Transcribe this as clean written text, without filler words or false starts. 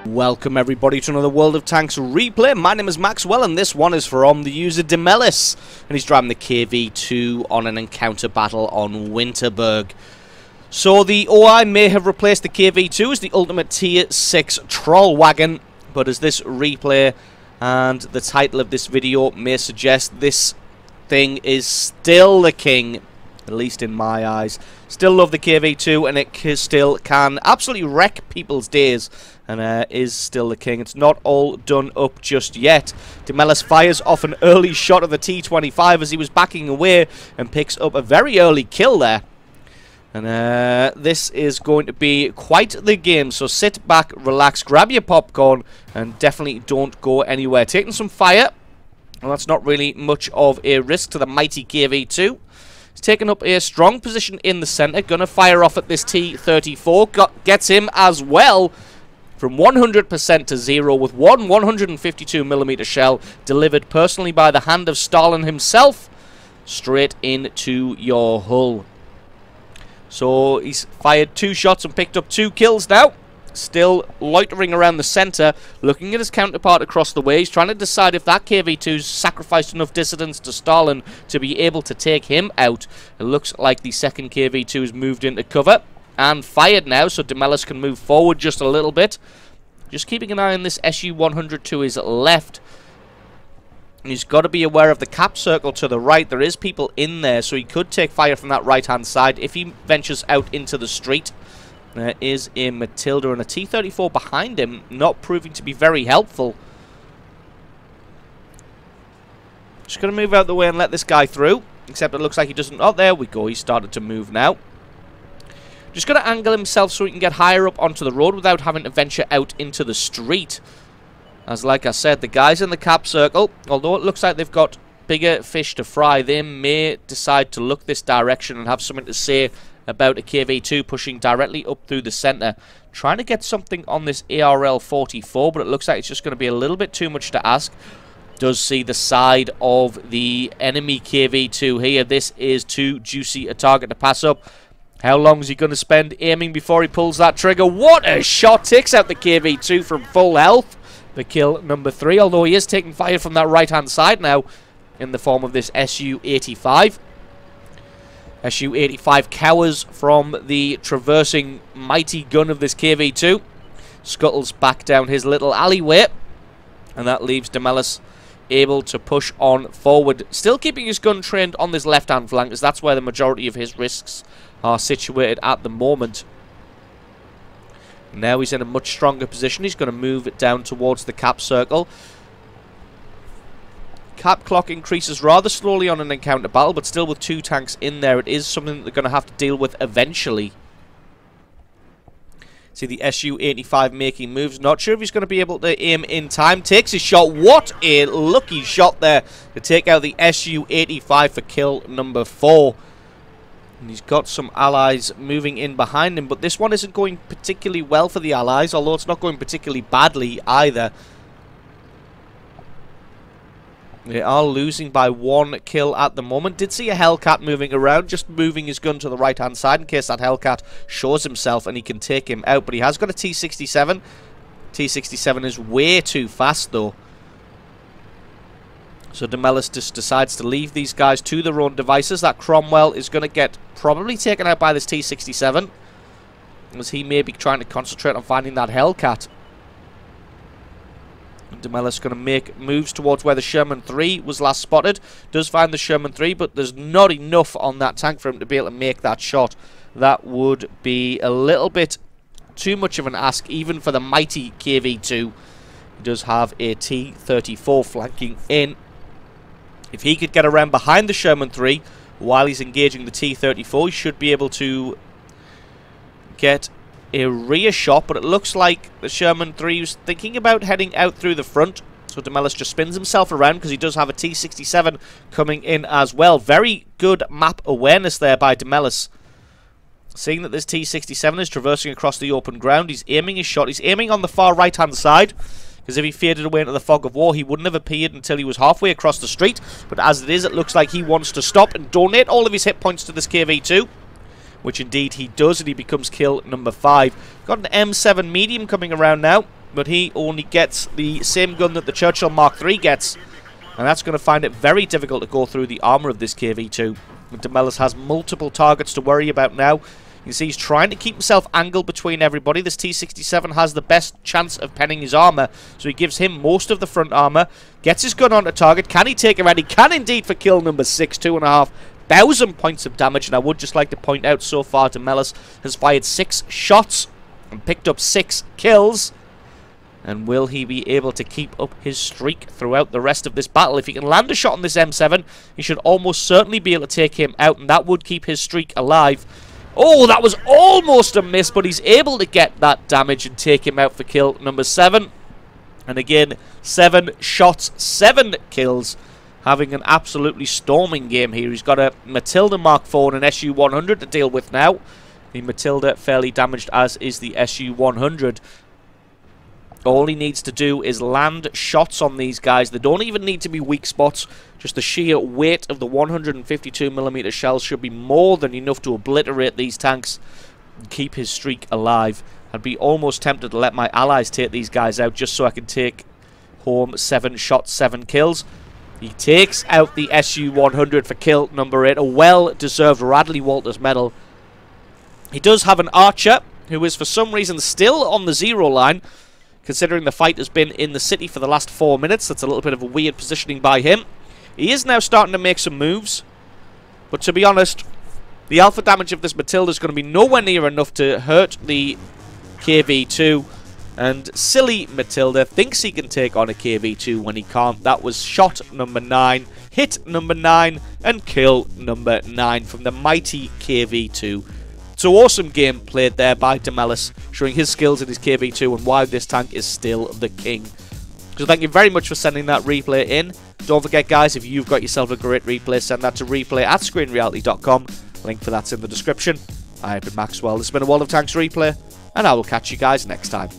Welcome everybody to another World of Tanks replay. My name is Maxwell and this one is from the user Demelis. And he's driving the KV-2 on an encounter battle on Winterberg. So the OI may have replaced the KV-2 as the ultimate tier 6 troll wagon. But as this replay and the title of this video may suggest, this thing is still the king. At least in my eyes. Still love the KV-2 and it still can absolutely wreck people's days. And is still the king. It's not all done up just yet. Demelis fires off an early shot of the T-25 as he was backing away and picks up a very early kill there. And this is going to be quite the game. So sit back, relax, grab your popcorn and definitely don't go anywhere. Taking some fire. Well, that's not really much of a risk to the mighty KV-2. He's taken up a strong position in the centre. Gonna fire off at this T-34. Gets him as well. From 100% to 0 with one 152mm shell delivered personally by the hand of Stalin himself straight into your hull. So he's fired 2 shots and picked up 2 kills now. Still loitering around the centre, looking at his counterpart across the way. He's trying to decide if that KV-2's sacrificed enough distance to Stalin to be able to take him out. It looks like the second KV-2 has moved into cover. And fired now, so Demelis can move forward just a little bit. Just keeping an eye on this SU-100 to his left. He's got to be aware of the cap circle to the right. There is people in there, so he could take fire from that right-hand side if he ventures out into the street. There is a Matilda and a T-34 behind him, not proving to be very helpful. Just going to move out the way and let this guy through. Except it looks like he doesn't... Oh, there we go. He started to move now. Just going to angle himself so he can get higher up onto the road without having to venture out into the street. As like I said, the guys in the cap circle, although it looks like they've got bigger fish to fry, they may decide to look this direction and have something to say about a KV-2 pushing directly up through the centre. Trying to get something on this ARL-44, but it looks like it's just going to be a little bit too much to ask. Does see the side of the enemy KV-2 here. This is too juicy a target to pass up. How long is he going to spend aiming before he pulls that trigger? What a shot! Takes out the KV-2 from full health. The kill number 3, although he is taking fire from that right-hand side now in the form of this SU-85. SU-85 cowers from the traversing mighty gun of this KV-2. Scuttles back down his little alleyway. And that leaves Demelis able to push on forward. Still keeping his gun trained on this left-hand flank, as that's where the majority of his risks are situated at the moment. Now he's in a much stronger position. He's going to move it down towards the cap circle. Cap clock increases rather slowly on an encounter battle, but still with 2 tanks in there, it is something that they're going to have to deal with eventually. See the SU-85 making moves. Not sure if he's going to be able to aim in time. Takes his shot. What a lucky shot there to take out the SU-85 for kill number 4. And he's got some allies moving in behind him, but this one isn't going particularly well for the allies, although it's not going particularly badly either. They are losing by 1 kill at the moment. Did see a Hellcat moving around, just moving his gun to the right-hand side in case that Hellcat shows himself and he can take him out. But he has got a T-67. T-67 is way too fast, though. So Demelis just decides to leave these guys to their own devices. That Cromwell is going to get probably taken out by this T-67, as he may be trying to concentrate on finding that Hellcat. Demelis going to make moves towards where the Sherman 3 was last spotted. Does find the Sherman 3, but there's not enough on that tank for him to be able to make that shot. That would be a little bit too much of an ask, even for the mighty KV-2. He does have a T-34 flanking in. If he could get around behind the Sherman 3 while he's engaging the T-34, he should be able to get a rear shot, but it looks like the Sherman 3 is thinking about heading out through the front. So Demelis just spins himself around because he does have a T-67 coming in as well. Very good map awareness there by Demelis. Seeing that this T-67 is traversing across the open ground, he's aiming his shot. He's aiming on the far right-hand side, because if he faded away into the fog of war, he wouldn't have appeared until he was halfway across the street. But as it is, it looks like he wants to stop and donate all of his hit points to this KV-2. which indeed he does, and he becomes kill number 5. Got an M7 medium coming around now. but he only gets the same gun that the Churchill Mark III gets, and that's going to find it very difficult to go through the armour of this KV-2. DeMellis has multiple targets to worry about now. You can see he's trying to keep himself angled between everybody. This T-67 has the best chance of penning his armour, so he gives him most of the front armour. Gets his gun onto target. Can he take him out? He can indeed for kill number 6. 2,500 points of damage, and I would just like to point out so far DeMellis has fired 6 shots and picked up 6 kills. And will he be able to keep up his streak throughout the rest of this battle? If he can land a shot on this M7, he should almost certainly be able to take him out, and that would keep his streak alive. Oh, that was almost a miss, but he's able to get that damage and take him out for kill number 7. And again, 7 shots, 7 kills. Having an absolutely storming game here. He's got a Matilda Mark IV and an SU-100 to deal with now. The Matilda fairly damaged, as is the SU-100. All he needs to do is land shots on these guys. They don't even need to be weak spots. Just the sheer weight of the 152mm shells should be more than enough to obliterate these tanks and keep his streak alive. I'd be almost tempted to let my allies take these guys out just so I can take home 7 shots, 7 kills. He takes out the SU-100 for kill number 8. A well-deserved Radley Walters medal. He does have an archer who is for some reason still on the 0 line, considering the fight has been in the city for the last 4 minutes. That's a little bit of a weird positioning by him. He is now starting to make some moves, but to be honest, the alpha damage of this Matilda is going to be nowhere near enough to hurt the KV-2, and silly Matilda thinks he can take on a KV-2 when he can't. That was shot number 9, hit number 9, and kill number 9 from the mighty KV-2. So awesome game played there by DeMellis, showing his skills in his KV-2 and why this tank is still the king. So thank you very much for sending that replay in. Don't forget, guys, if you've got yourself a great replay, send that to replay@screenreality.com. Link for that's in the description. I have been Maxwell. This has been a World of Tanks replay, and I will catch you guys next time.